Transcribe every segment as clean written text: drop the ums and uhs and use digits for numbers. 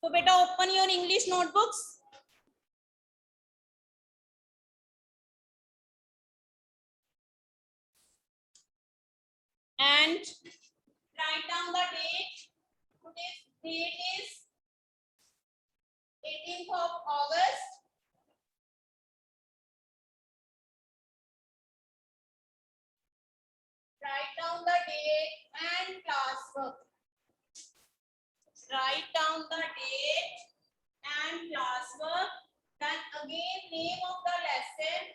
तो बेटा open your English notebooks and write down the date. Today's date is 18th of August. Write down the date and classwork. Write down the date and classwork. Then again name of the lesson.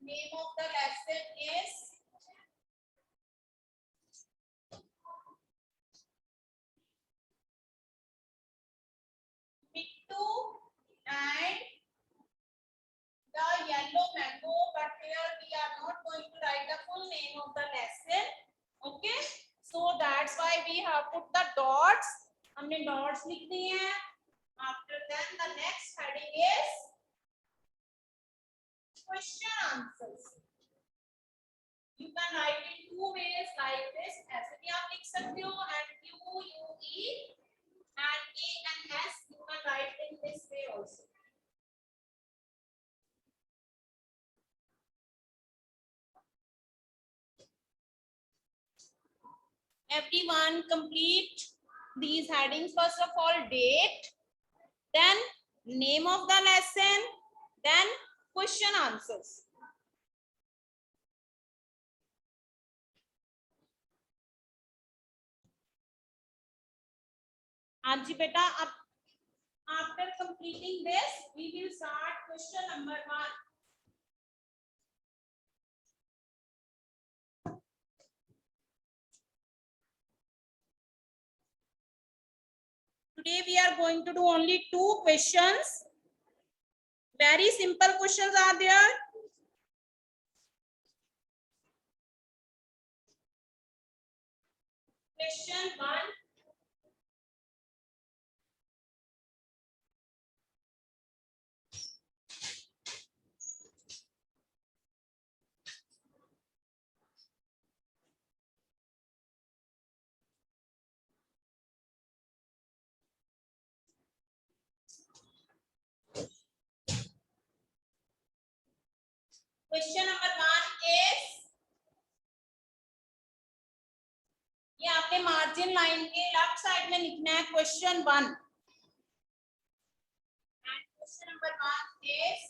Name of the lesson is Mittu and the yellow mango, but here we are not going to write the full name of the lesson. Okay, so that's why we have put the dots. हमने dots लिख दिए हैं. After that, the next heading is question answers. You can write in two ways like this. ऐसे भी आप लिख सकते हो and Q, U, E and A and S. You can write in this way also. Everyone complete these headings. First of all, date, then name of the lesson, then question answers. हाँ जी बेटा, अब after completing this, we will start question number 1. Today we are going to do only 2 questions. Very simple questions are there. Question 1. Question number 1 is, ये आपने margin line के left side में लिखना है question 1. And question number 1 is,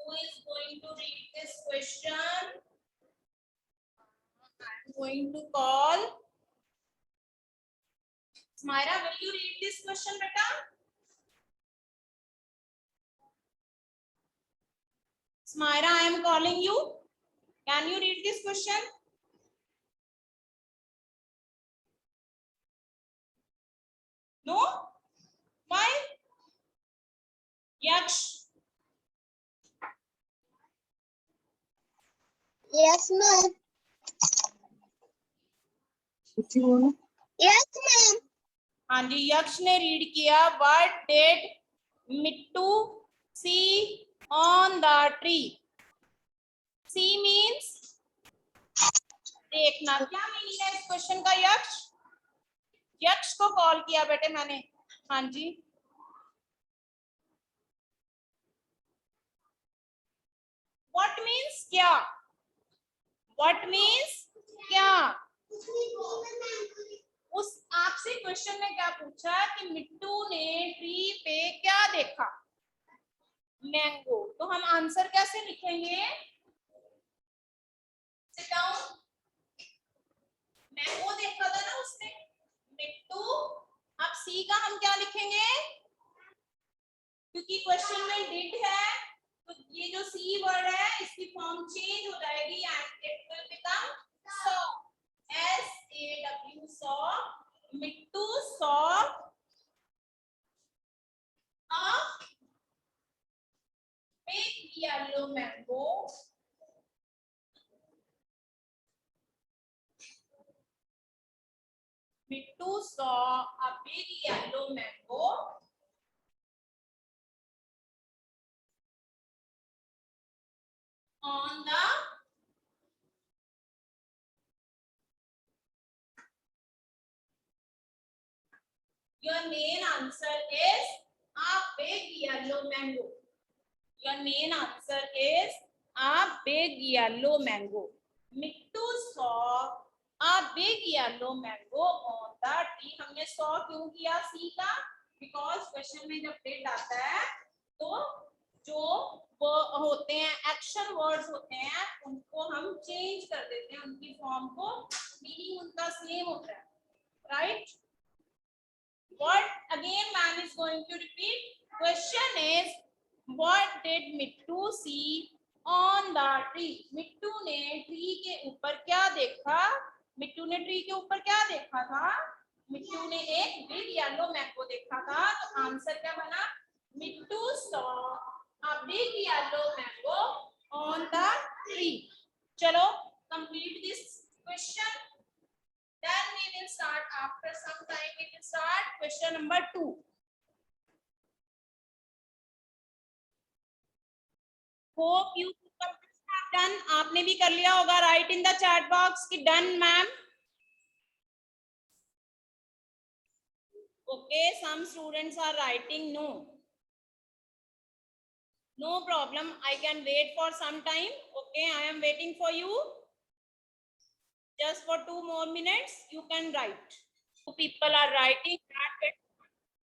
who is going to read this question? I'm going to call Smira. Will you read this question, beta? Smira, I am calling you. Can you read this question? No? Why? Yaksh. Yes, ma'am. Yes, ma'am. हाँ जी, यक्ष ने read किया. What did Mittu see on the tree? See means देखना. क्या meaning है इस question का? यक्ष, यक्ष को कॉल किया बेटे मैंने. हाँ जी, what means क्या? What means क्या? उस आपसे क्वेश्चन में क्या पूछा कि मिट्टू ने ट्री पे क्या देखा? मैंगो. तो हम आंसर कैसे लिखेंगे? Sit down. मैंगो देखा था ना उसने, मिट्टू. अब सी का हम क्या लिखेंगे? क्योंकि क्वेश्चन में डिड है, तो ये जो सी वर्ड है इसकी फॉर्म चेंज हो जाएगी and it will become saw. SAW saw. Mittu saw yellow mango. Mittu saw a big yellow mango on the your main answer is a big yellow mango. Your main answer is a big yellow mango. Mittu saw a big yellow mango on the tree. हमने saw क्यों किया सी का? Because question में जब did आता है तो जो होते हैं एक्शन वर्ड्स होते हैं उनको हम चेंज कर देते हैं, उनकी फॉर्म को, मीनिंग उनका सेम होता है, right? What again man is going to repeat? Question is what did Mittu see on the tree? मिट्टू ने ट्री के ऊपर क्या देखा? मिट्टू ने ट्री के ऊपर क्या देखा था? मिट्टू ने एक बिग येलो मैंगो देखा था। तो आंसर क्या बना? मिट्टू saw a big yellow mango on the tree. चलो complete this question. Then we will start after some time. We will start question number 2. Hope you have done. आपने भी कर लिया होगा. Write in the chat box कि done ma'am. Okay, some students are writing no. No problem. I can wait for some time. Okay, I am waiting for you. Just for 2 more minutes, you can write. Two people are writing.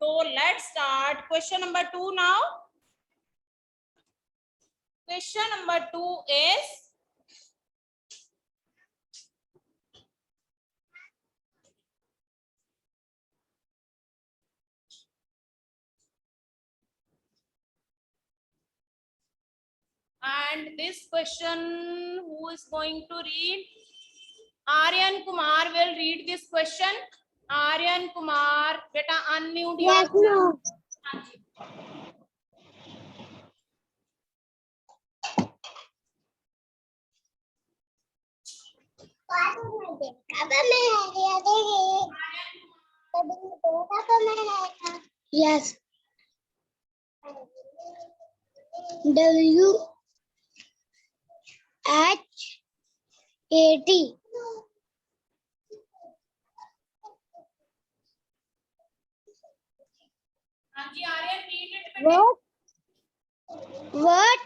So let's start question number 2 now. Question number 2 is and this question who is going to read? Aryan Kumar will read this question. Aryan Kumar, beta unmute yourself. Yes. WH80. Anji Aryan, read it. What?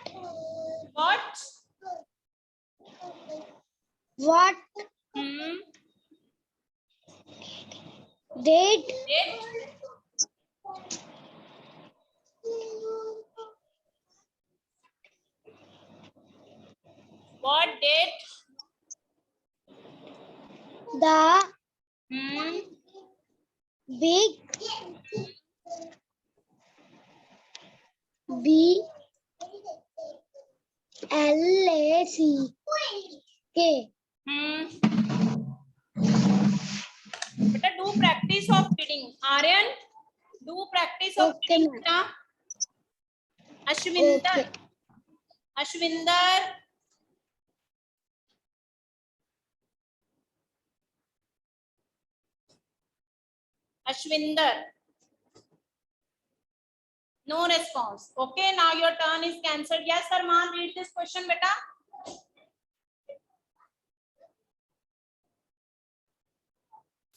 Did What did the big BLACK? Beta, do practice of reading. Aryan, do practice of Okay, reading. ma'am. Beta. Ashwinder. Okay. Ashwinder. Ashwinder. No response. Okay, now your turn is cancelled. Yes, Arman, read this question, beta.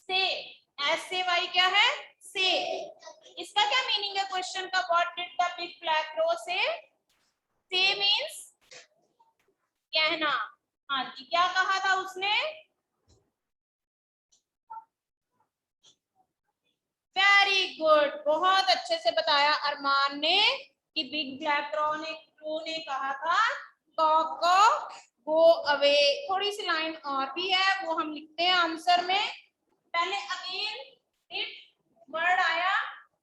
Say. S-A-Y क्या है? Say. इसका क्या meaning है question का? What did the big black crow say? Say means कहना. हाँ जी, क्या कहा था उसने? वेरी गुड, बहुत अच्छे से बताया अरमान ने कि बिग ब्लैक क्रो ने कहा था कॉक गो अवे. थोड़ी सी लाइन और भी है, वो हम लिखते हैं आंसर में. पहले अगेन डिड वर्ड आया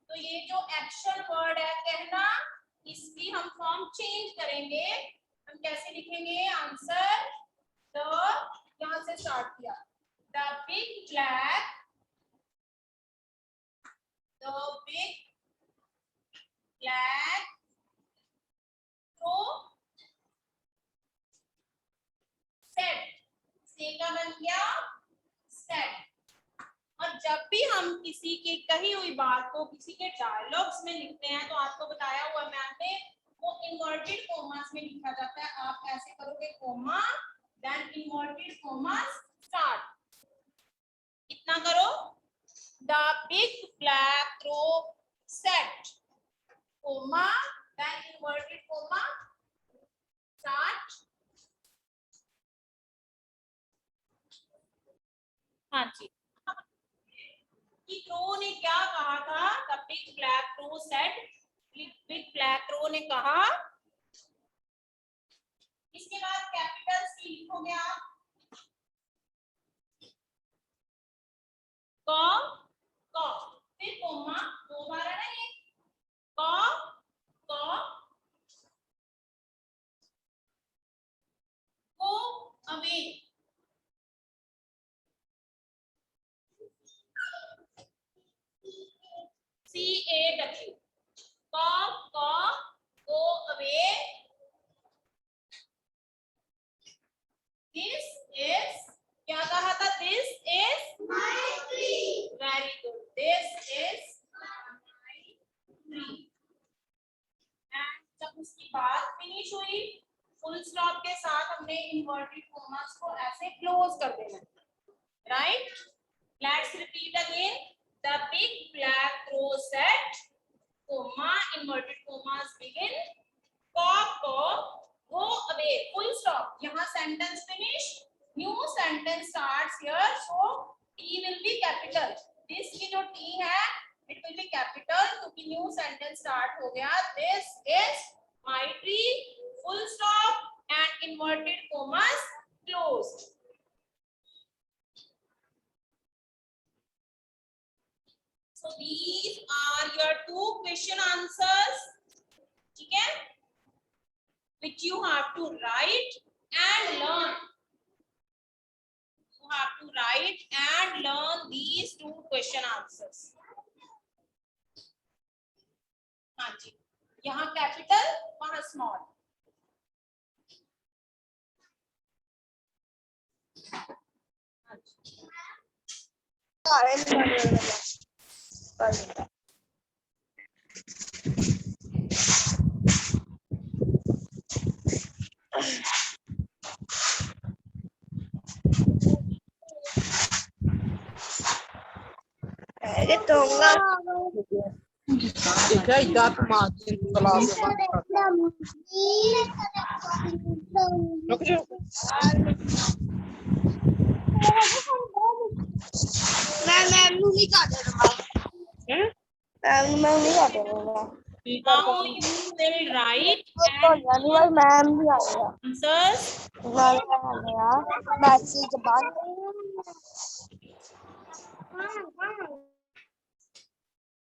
तो ये जो एक्शन वर्ड है कहना, इसकी हम फॉर्म चेंज करेंगे. हम कैसे लिखेंगे आंसर? द, यहां से स्टार्ट किया, the big black, the big black crow किसी की कही हुई बात को किसी के डायलॉग्स में लिखते हैं तो आपको बताया हुआ मैम ने वो इन्वर्टेड कॉमास में लिखा जाता है। आप ऐसे करोगे comma then inverted commas start. इतना करो। The big black crow said comma then inverted comma start. हाँ जी, कि क्रो ने क्या कहा था? The big black crow said, big black crow ने कहा। इसके बाद कैपिटल सी लिखोगे आप, क क फिर कोमा, दो बार है ना ये, क क को अवे, CAW, क go away, this is, क्या कहा था? This is my tree, very good, this is my tree। And जब उसकी बात फिनिश हुई फुल स्टॉप के साथ हमने इन्वर्टेड कॉमास को ऐसे क्लोज कर देना, right? Let's repeat again. The big black crow said comma inverted commas begin, go away, full stop, यहाँ sentence finish, new sentence starts here, so T will be capital, this की जो T है it will be capital क्योंकि new sentence start हो गया, this is my tree, full stop and inverted commas closed। So these are your two question answers, ठीक है, which you have to write and learn. You have to write and learn these two question answers. हाँ जी, यहाँ capital वहाँ small. Now you will write answers.